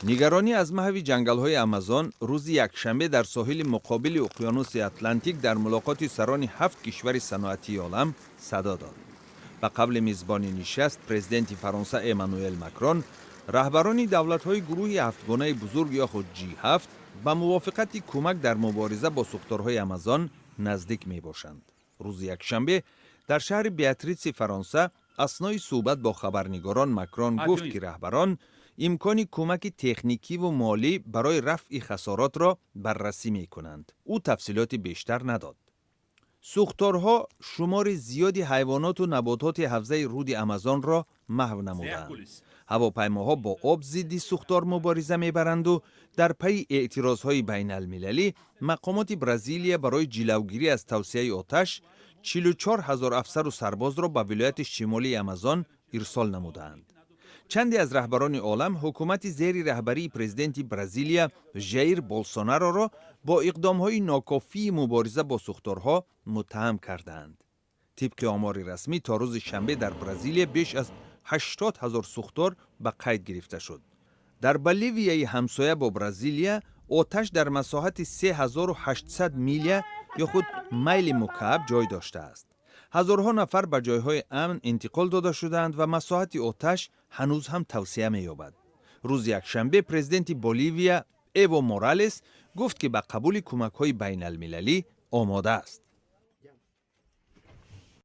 نگرانی از محو جنگل‌های آمازون روز یکشنبه در ساحل مقابل اقیانوس اتلانتیک در ملاقات سران 7 کشور صنعتی عالم صدا داد. و قبل میزبانی نشست پرزیدنت فرانسه امانوئل ماکرون رهبران دولت‌های گروه هفتگانه بزرگ یا خود G7 با موافقت کمک در مبارزه با سوختارهای آمازون نزدیک میباشند. روز یکشنبه در شهر بیاتریس فرانسه اثنای صحبت با خبرنگاران ماکرون گفت که رهبران امکان کمک تکنیکی و مالی برای رفع خسارات را بررسی می کنند. او تفصیلات بیشتر نداد. سوختارها شمار زیادی حیوانات و نباتات حوزه رود آمازون را محو نمودند. هواپیماها با آب ضد سوختار مبارزه میبرند و در پی اعتراضهای بین المللی مقامات برزیلیا برای جلوگیری از توسعه آتش 44,000 افسر و سرباز را به ولایت شمالی آمازون ارسال نمودند. چندی از رهبران عالم حکومت زیر رهبری پرزیدنت برزیلیا ژایر بولسونارو را با اقدام‌های ناکافی مبارزه با سوختارها متهم کردند. طبق آمار رسمی تا روز شنبه در برزیلیا بیش از 80,000 سوختار به قید گرفته شد. در بولیویای همسایه با برزیلیا آتش در مساحت 3800 میل یا خود میل مکعب جای داشته است. هزارها نفر به جایهای امن انتقال داده شدند و مساحت آتش هنوز هم توسعه می‌یابد. روز یکشنبه پرزیدنت بولیویا ایو مورالس گفت که به قبول کمک‌های بین المللی آماده است.